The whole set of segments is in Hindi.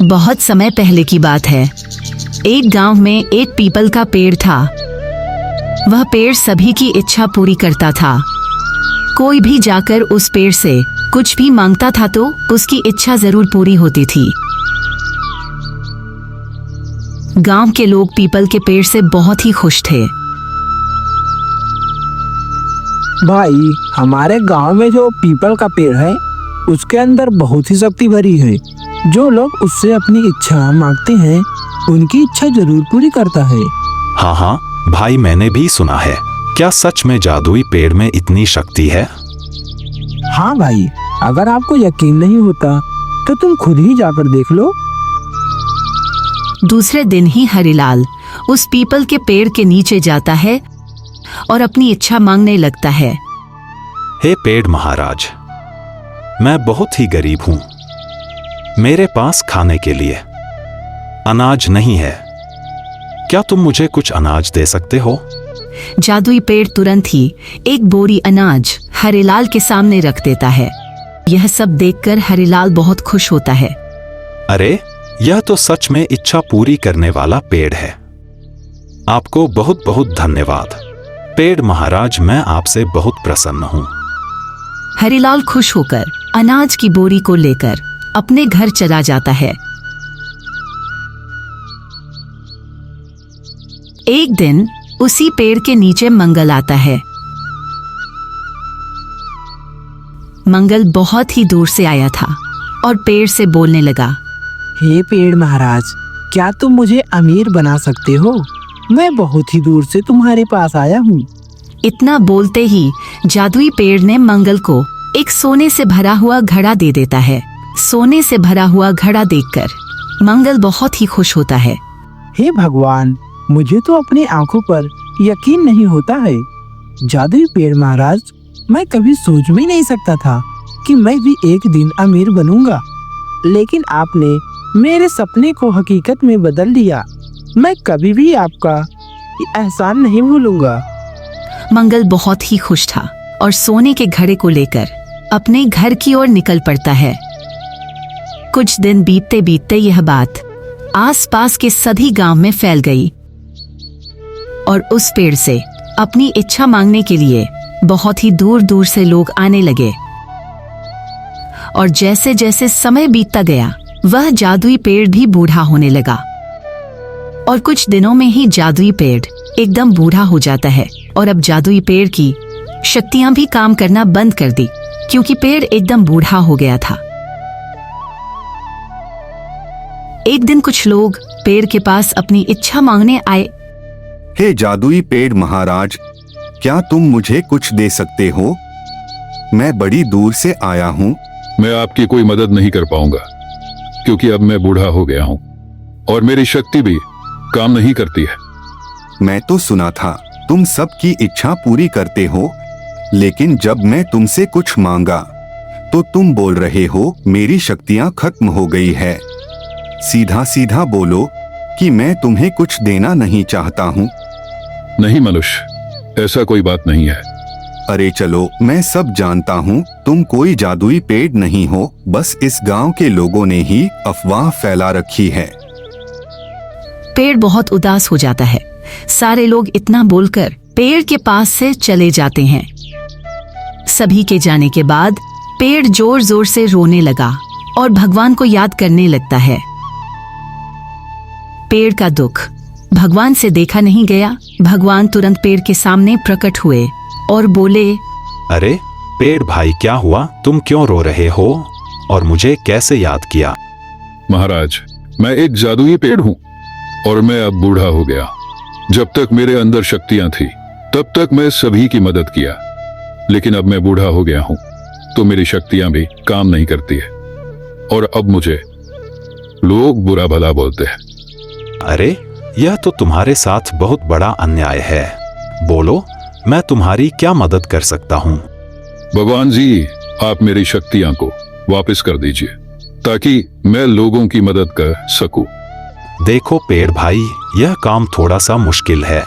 बहुत समय पहले की बात है। एक गांव में एक पीपल का पेड़ था। वह पेड़ सभी की इच्छा पूरी करता था। कोई भी जाकर उस पेड़ से कुछ भी मांगता था तो उसकी इच्छा जरूर पूरी होती थी। गांव के लोग पीपल के पेड़ से बहुत ही खुश थे। भाई, हमारे गांव में जो पीपल का पेड़ है उसके अंदर बहुत ही शक्ति भरी है। जो लोग उससे अपनी इच्छा मांगते हैं उनकी इच्छा जरूर पूरी करता है। हाँ हाँ भाई, मैंने भी सुना है। क्या सच में जादुई पेड़ में इतनी शक्ति है? हाँ भाई, अगर आपको यकीन नहीं होता तो तुम खुद ही जाकर देख लो। दूसरे दिन ही हरिलाल उस पीपल के पेड़ के नीचे जाता है और अपनी इच्छा मांगने लगता है। हे पेड़ महाराज, मैं बहुत ही गरीब हूं। मेरे पास खाने के लिए अनाज नहीं है। क्या तुम मुझे कुछ अनाज दे सकते हो? जादुई पेड़ तुरंत ही एक बोरी अनाज हरिलाल के सामने रख देता है। यह सब देखकर हरिलाल बहुत खुश होता है। अरे, यह तो सच में इच्छा पूरी करने वाला पेड़ है। आपको बहुत बहुत धन्यवाद पेड़ महाराज, मैं आपसे बहुत प्रसन्न हूँ। हरिलाल खुश होकर अनाज की बोरी को लेकर अपने घर चला जाता है। एक दिन उसी पेड़ के नीचे मंगल आता है। मंगल बहुत ही दूर से आया था और पेड़ से बोलने लगा। हे पेड़ महाराज, क्या तुम मुझे अमीर बना सकते हो? मैं बहुत ही दूर से तुम्हारे पास आया हूँ। इतना बोलते ही जादुई पेड़ ने मंगल को एक सोने से भरा हुआ घड़ा दे देता है। सोने से भरा हुआ घड़ा देखकर मंगल बहुत ही खुश होता है। हे भगवान, मुझे तो अपनी आंखों पर यकीन नहीं होता है। जादुई पेड़ महाराज, मैं कभी सोच भी नहीं सकता था कि मैं भी एक दिन अमीर बनूंगा, लेकिन आपने मेरे सपने को हकीकत में बदल दिया। मैं कभी भी आपका एहसान नहीं भूलूंगा। मंगल बहुत ही खुश था और सोने के घड़े को लेकर अपने घर की ओर निकल पड़ता है। कुछ दिन बीतते बीतते यह बात आसपास के सभी गांव में फैल गई और उस पेड़ से अपनी इच्छा मांगने के लिए बहुत ही दूर दूर से लोग आने लगे। और जैसे जैसे समय बीतता गया, वह जादुई पेड़ भी बूढ़ा होने लगा और कुछ दिनों में ही जादुई पेड़ एकदम बूढ़ा हो जाता है। और अब जादुई पेड़ की शक्तियां भी काम करना बंद कर दी, क्योंकि पेड़ एकदम बूढ़ा हो गया था। एक दिन कुछ लोग पेड़ के पास अपनी इच्छा मांगने आए। हे जादुई पेड़ महाराज, क्या तुम मुझे कुछ दे सकते हो? मैं बड़ी दूर से आया हूँ। मैं आपकी कोई मदद नहीं कर पाऊंगा, क्योंकि अब मैं बूढ़ा हो गया हूँ और मेरी शक्ति भी काम नहीं करती है। मैं तो सुना था तुम सबकी इच्छा पूरी करते हो, लेकिन जब मैं तुमसे कुछ मांगा तो तुम बोल रहे हो मेरी शक्तियाँ खत्म हो गई है। सीधा सीधा बोलो कि मैं तुम्हें कुछ देना नहीं चाहता हूँ। नहीं मनुष्य, ऐसा कोई बात नहीं है। अरे चलो, मैं सब जानता हूँ, तुम कोई जादुई पेड़ नहीं हो। बस इस गांव के लोगों ने ही अफवाह फैला रखी है। पेड़ बहुत उदास हो जाता है। सारे लोग इतना बोलकर पेड़ के पास से चले जाते हैं। सभी के जाने के बाद पेड़ जोर जोर से रोने लगा और भगवान को याद करने लगता है। पेड़ का दुख भगवान से देखा नहीं गया। भगवान तुरंत पेड़ के सामने प्रकट हुए और बोले, अरे पेड़ भाई, क्या हुआ? तुम क्यों रो रहे हो और मुझे कैसे याद किया? महाराज, मैं एक जादुई पेड़ हूँ और मैं अब बूढ़ा हो गया। जब तक मेरे अंदर शक्तियां थी तब तक मैं सभी की मदद किया, लेकिन अब मैं बूढ़ा हो गया हूँ तो मेरी शक्तियां भी काम नहीं करती है और अब मुझे लोग बुरा भला बोलते हैं। अरे, यह तो तुम्हारे साथ बहुत बड़ा अन्याय है। बोलो, मैं तुम्हारी क्या मदद कर सकता हूँ? भगवान जी, आप मेरी शक्तियां को वापस कर दीजिए ताकि मैं लोगों की मदद कर सकूं। देखो पेड़ भाई, यह काम थोड़ा सा मुश्किल है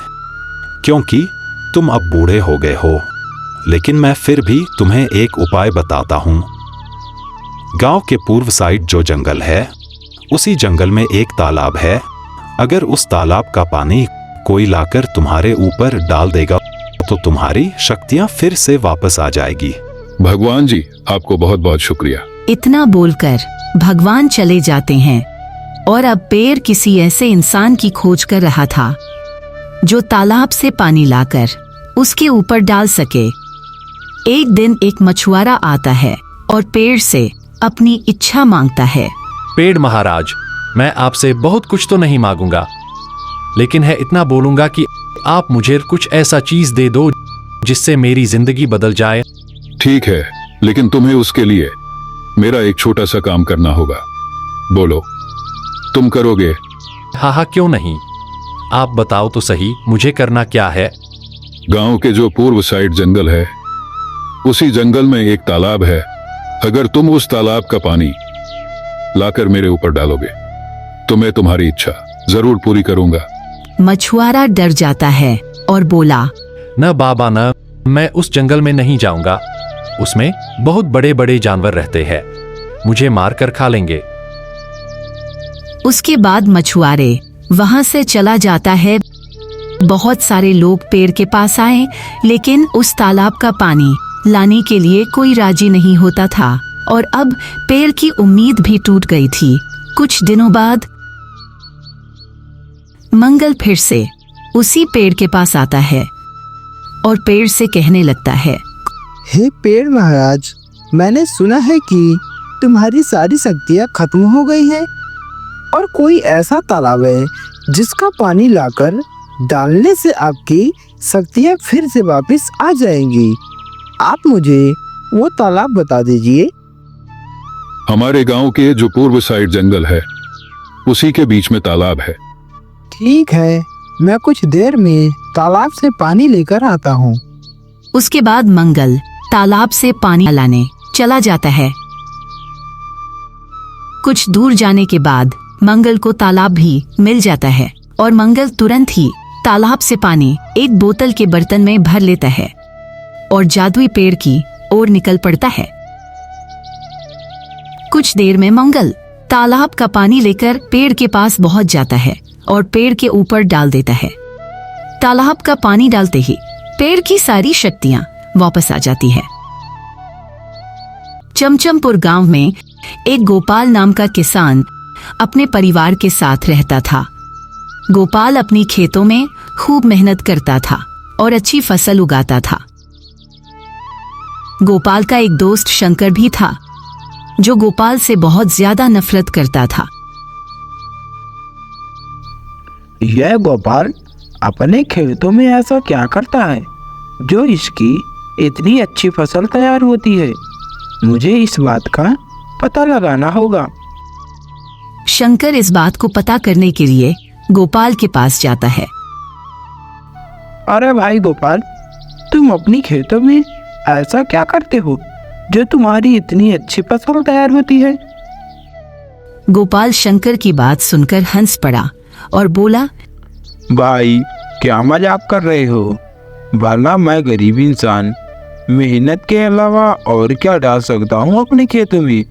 क्योंकि तुम अब बूढ़े हो गए हो, लेकिन मैं फिर भी तुम्हें एक उपाय बताता हूँ। गांव के पूर्व साइड जो जंगल है उसी जंगल में एक तालाब है। अगर उस तालाब का पानी कोई लाकर तुम्हारे ऊपर डाल देगा तो तुम्हारी शक्तियां फिर से वापस आ जाएगी। भगवान जी, आपको बहुत बहुत शुक्रिया। इतना बोलकर भगवान चले जाते हैं और अब पेड़ किसी ऐसे इंसान की खोज कर रहा था जो तालाब से पानी लाकर उसके ऊपर डाल सके। एक दिन एक मछुआरा आता है और पेड़ से अपनी इच्छा मांगता है। पेड़ महाराज, मैं आपसे बहुत कुछ तो नहीं मांगूंगा, लेकिन है इतना बोलूंगा कि आप मुझे कुछ ऐसा चीज दे दो जिससे मेरी जिंदगी बदल जाए। ठीक है, लेकिन तुम्हें उसके लिए मेरा एक छोटा सा काम करना होगा। बोलो, तुम करोगे? हाँ, क्यों नहीं। आप बताओ तो सही, मुझे करना क्या है? गांव के जो पूर्व साइड जंगल है, उसी जंगल में एक तालाब है। अगर तुम उस तालाब का पानी लाकर मेरे ऊपर डालोगे तो मैं तुम्हारी इच्छा जरूर पूरी करूंगा। मछुआरा डर जाता है और बोला, न बाबा न, मैं उस जंगल में नहीं जाऊंगा। उसमें बहुत बड़े बड़े जानवर रहते हैं, मुझे मार कर खा लेंगे। उसके बाद मछुआरे वहां से चला जाता है। बहुत सारे लोग पेड़ के पास आए, लेकिन उस तालाब का पानी लाने के लिए कोई राजी नहीं होता था और अब पेड़ की उम्मीद भी टूट गई थी। कुछ दिनों बाद मंगल फिर से उसी पेड़ के पास आता है और पेड़ से कहने लगता है, हे पेड़ महाराज, मैंने सुना है कि तुम्हारी सारी शक्तियाँ खत्म हो गई हैं और कोई ऐसा तालाब है जिसका पानी लाकर डालने से आपकी शक्तियाँ फिर से वापस आ जाएंगी। आप मुझे वो तालाब बता दीजिए। हमारे गांव के जो पूर्व साइड जंगल है, उसी के बीच में तालाब है। ठीक है, मैं कुछ देर में तालाब से पानी लेकर आता हूँ। उसके बाद मंगल तालाब से पानी लाने चला जाता है। कुछ दूर जाने के बाद मंगल को तालाब भी मिल जाता है और मंगल तुरंत ही तालाब से पानी एक बोतल के बर्तन में भर लेता है और जादुई पेड़ की ओर निकल पड़ता है। कुछ देर में मंगल तालाब का पानी लेकर पेड़ के पास पहुंच जाता है और पेड़ के ऊपर डाल देता है। तालाब का पानी डालते ही पेड़ की सारी शक्तियां वापस आ जाती है। चमचमपुर गांव में एक गोपाल नाम का किसान अपने परिवार के साथ रहता था। गोपाल अपनी खेतों में खूब मेहनत करता था और अच्छी फसल उगाता था। गोपाल का एक दोस्त शंकर भी था जो गोपाल से बहुत ज्यादा नफरत करता था। यह गोपाल अपने खेतों में ऐसा क्या करता है जो इसकी इतनी अच्छी फसल तैयार होती है? मुझे इस बात का पता लगाना होगा। शंकर इस बात को पता करने के लिए गोपाल के पास जाता है। अरे भाई गोपाल, तुम अपनी खेतों में ऐसा क्या करते हो जो तुम्हारी इतनी अच्छी फसल तैयार होती है? गोपाल शंकर की बात सुनकर हंस पड़ा और बोला, भाई क्या मजाक कर रहे हो? वरना मैं गरीब इंसान मेहनत के अलावा और क्या डाल सकता हूँ अपने खेतों में?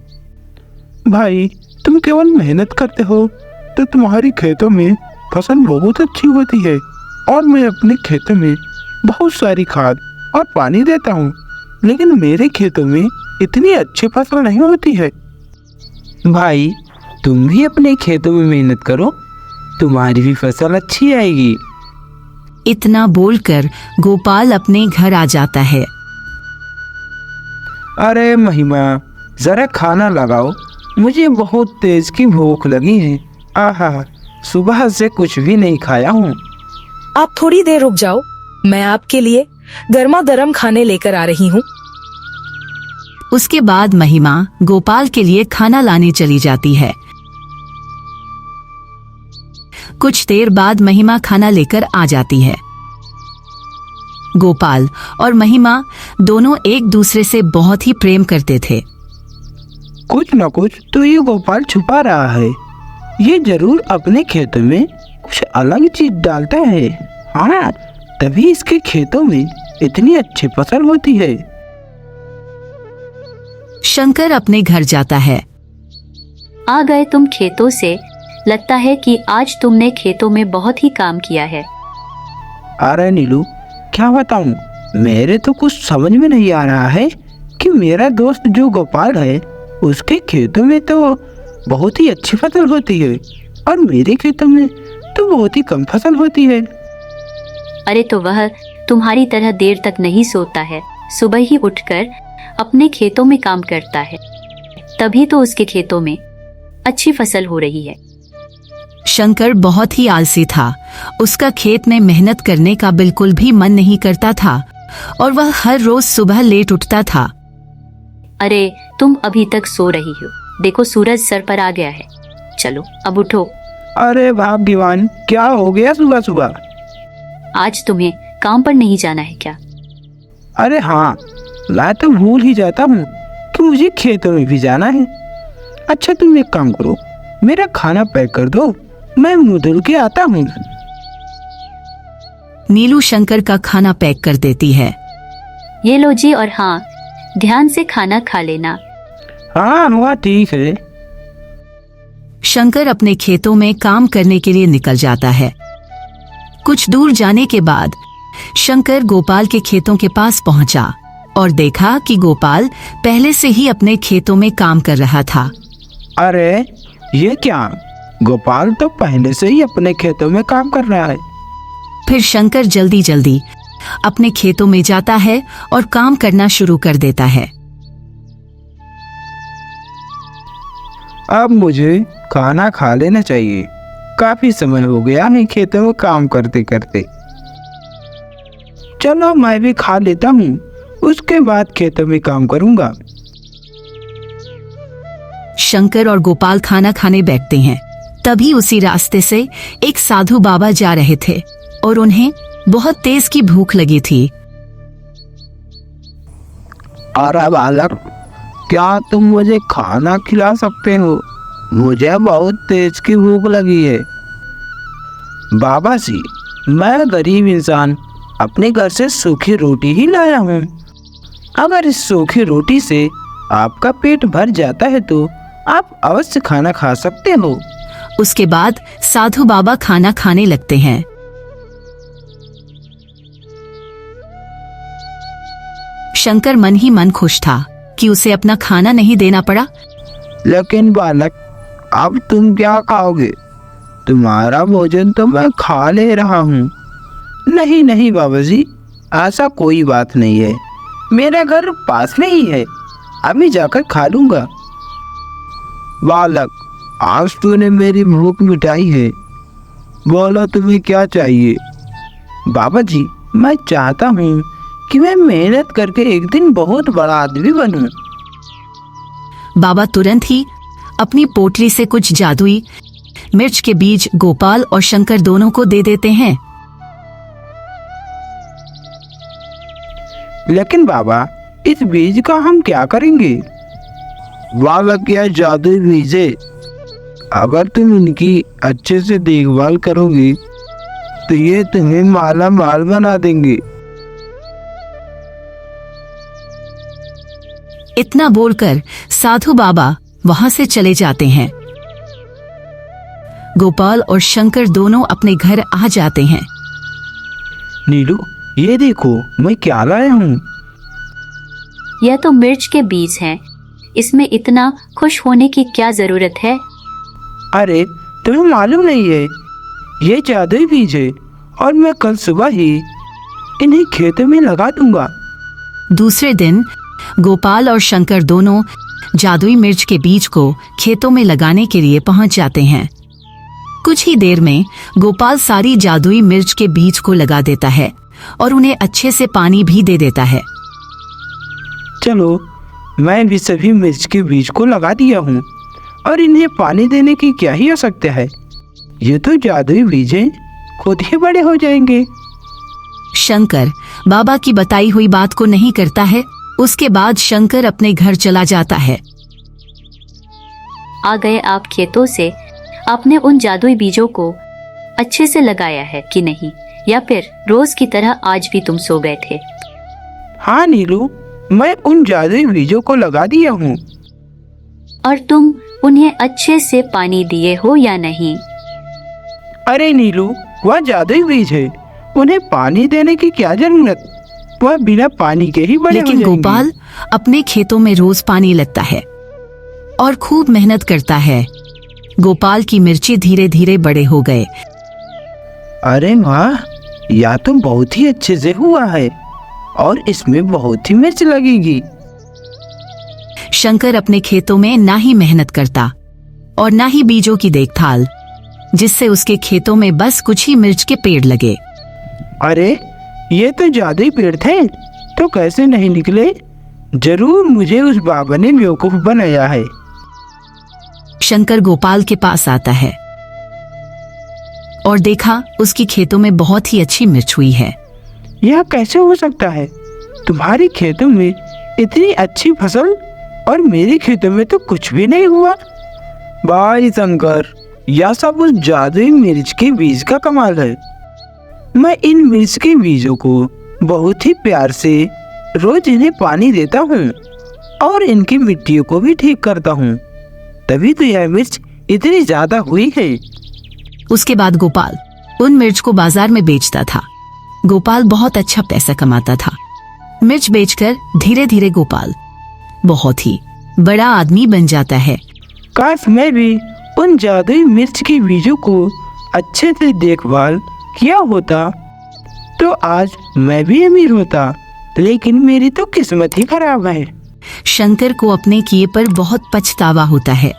भाई तुम केवल मेहनत करते हो तो तुम्हारी खेतों में फसल बहुत अच्छी होती है और मैं अपने खेतों में बहुत सारी खाद और पानी देता हूँ, लेकिन मेरे खेतों में इतनी अच्छी फसल नहीं होती है। भाई तुम भी अपने खेतों में मेहनत करो, तुम्हारी भी फसल अच्छी आएगी। इतना बोलकर गोपाल अपने घर आ जाता है। अरे महिमा, जरा खाना लगाओ, मुझे बहुत तेज की भूख लगी है। आहा, सुबह से कुछ भी नहीं खाया हूँ। आप थोड़ी देर रुक जाओ, मैं आपके लिए गर्मा गर्म खाने लेकर आ रही हूँ। उसके बाद महिमा गोपाल के लिए खाना लाने चली जाती है। कुछ देर बाद महिमा खाना लेकर आ जाती है। गोपाल और महिमा दोनों एक दूसरे से बहुत ही प्रेम करते थे। कुछ न कुछ तो ये गोपाल छुपा रहा है। ये जरूर अपने खेतों में कुछ अलग चीज डालता है। हाँ, तभी इसके खेतों में इतनी अच्छी फसल होती है। शंकर अपने घर जाता है आ गए तुम खेतों से। लगता है कि आज तुमने खेतों में बहुत ही काम किया है। अरे नीलू, क्या बताऊं, मेरे तो कुछ समझ में नहीं आ रहा है कि मेरा दोस्त जो गोपाल है उसके खेतों में तो बहुत ही अच्छी फसल होती है और मेरे खेतों में तो बहुत ही कम फसल होती है। अरे तो वह तुम्हारी तरह देर तक नहीं सोता है, सुबह ही उठकर अपने खेतों में काम करता है, तभी तो उसके खेतों में अच्छी फसल हो रही है। शंकर बहुत ही आलसी था। उसका खेत में मेहनत करने का बिल्कुल भी मन नहीं करता था और वह हर रोज सुबह लेट उठता था। अरे तुम अभी तक सो रही हो, देखो सूरज सर पर आ गया है, चलो अब उठो। अरे भाग्यवान, क्या हो गया सुबह सुबह? आज तुम्हें काम पर नहीं जाना है क्या? अरे हाँ, मैं तो भूल ही जाता हूँ कि मुझे खेतों में भी जाना है। अच्छा तुम एक काम करो, मेरा खाना पैक कर दो, मैं मुंह धुल के आता हूँ। नीलू शंकर का खाना पैक कर देती है। ये लो जी, और हाँ, ध्यान से खाना खा लेना। हाँ हुआ, ठीक है। शंकर अपने खेतों में काम करने के लिए निकल जाता है। कुछ दूर जाने के बाद शंकर गोपाल के खेतों के पास पहुंचा और देखा कि गोपाल पहले से ही अपने खेतों में काम कर रहा था। अरे ये क्या, गोपाल तो पहले से ही अपने खेतों में काम कर रहा है। फिर शंकर जल्दी जल्दी अपने खेतों में जाता है और काम करना शुरू कर देता है। अब मुझे खाना खा लेना चाहिए, काफी समय हो गया है खेतों में काम करते करते। चलो मैं भी खा लेता हूँ, उसके बाद खेतों में काम करूँगा। शंकर और गोपाल खाना खाने बैठते हैं। तभी उसी रास्ते से एक साधु बाबा जा रहे थे और उन्हें बहुत तेज की भूख लगी थी। अरे बालक, क्या तुम मुझे खाना खिला सकते हो? मुझे बहुत तेज की भूख लगी है। बाबा जी, मैं गरीब इंसान अपने घर से सूखी रोटी ही लाया हूँ। अगर इस सूखी रोटी से आपका पेट भर जाता है तो आप अवश्य खाना खा सकते हो। उसके बाद साधु बाबा खाना खाने लगते हैं। शंकर मन ही मन खुश था कि उसे अपना खाना नहीं देना पड़ा। लेकिन बालक, अब तुम क्या खाओगे? तुम्हारा भोजन तो मैं खा ले रहा हूँ। नहीं नहीं बाबा जी, ऐसा कोई बात नहीं है, मेरा घर पास में ही है, अभी जाकर खा लूंगा। बालक, आज तूने मेरी भूख मिटाई है, बोलो तुम्हें क्या चाहिए? बाबा जी, मैं चाहता हूँ कि मैं मेहनत करके एक दिन बहुत बड़ा आदमी बनूं। बाबा तुरंत ही अपनी पोटली से कुछ जादुई मिर्च के बीज गोपाल और शंकर दोनों को दे देते हैं। लेकिन बाबा, इस बीज का हम क्या करेंगे? बालक, यह जादुई बीज है, अगर तुम इनकी अच्छे से देखभाल करोगे तो ये तुम्हें माला माल बना देंगे। इतना बोलकर साधु बाबा वहां से चले जाते हैं। गोपाल और शंकर दोनों अपने घर आ जाते हैं। नीलू, ये देखो मैं क्या लाया हूँ। यह तो मिर्च के बीज हैं, इसमें इतना खुश होने की क्या जरूरत है? अरे तुम्हें मालूम नहीं है, ये जादुई बीज है और मैं कल सुबह ही इन्हें खेतों में लगा दूंगा। दूसरे दिन गोपाल और शंकर दोनों जादुई मिर्च के बीज को खेतों में लगाने के लिए पहुंच जाते हैं। कुछ ही देर में गोपाल सारी जादुई मिर्च के बीज को लगा देता है और उन्हें अच्छे से पानी भी दे देता है। चलो, मैं भी सभी मिर्च के बीज को लगा दिया हूँ और इन्हें पानी देने की क्या ही आवश्यकता है, ये तो जादुई बीज हैं, खुद ही बड़े हो जाएंगे। शंकर बाबा की बताई हुई बात को नहीं करता है। उसके बाद शंकर अपने घर चला जाता है। आ गए आप खेतों से? आपने उन जादुई बीजों को अच्छे से लगाया है कि नहीं, या फिर रोज की तरह आज भी तुम सो गए थे? हाँ नीलू, मैं उन जादुई बीजों को लगा दिया हूँ। और तुम उन्हें अच्छे से पानी दिए हो या नहीं। अरे नीलू, वह जादुई बीज है, उन्हें पानी देने की क्या जरूरत, वह बिना पानी के ही बड़े हो लेकिन जाएंगे। गोपाल अपने खेतों में रोज पानी लगता है और खूब मेहनत करता है। गोपाल की मिर्ची धीरे धीरे बड़े हो गए। अरे वाह, यह तो बहुत ही अच्छे से हुआ है और इसमें बहुत ही मिर्च लगेगी। शंकर अपने खेतों में ना ही मेहनत करता और ना ही बीजों की देखभाल, जिससे उसके खेतों में बस कुछ ही मिर्च के पेड़ लगे। अरे ये तो जादुई पेड़ थे, तो कैसे नहीं निकले? जरूर मुझे उस बाबा ने बेवकूफ बनाया है। शंकर गोपाल के पास आता है और देखा उसकी खेतों में बहुत ही अच्छी मिर्च हुई है। यह कैसे हो सकता है? तुम्हारी खेतों में इतनी अच्छी फसल और मेरे खेतों में तो कुछ भी नहीं हुआ। भाई शंकर, यह सब उस जादुई मिर्च के बीज का कमाल है। मैं इन मिर्च के बीजों को बहुत ही प्यार से रोज इन्हें पानी देता हूँ और इनकी मिट्टियों को भी ठीक करता हूँ, तभी तो यह मिर्च इतनी ज्यादा हुई है। उसके बाद गोपाल उन मिर्च को बाजार में बेचता था। गोपाल बहुत अच्छा पैसा कमाता था। मिर्च बेचकर धीरे धीरे गोपाल बहुत ही बड़ा आदमी बन जाता है। काश मैं भी उन जादुई मिर्च के बीजों को अच्छे से देखभाल किया होता तो आज मैं भी अमीर होता, लेकिन मेरी तो किस्मत ही खराब है। शंकर को अपने किए पर बहुत पछतावा होता है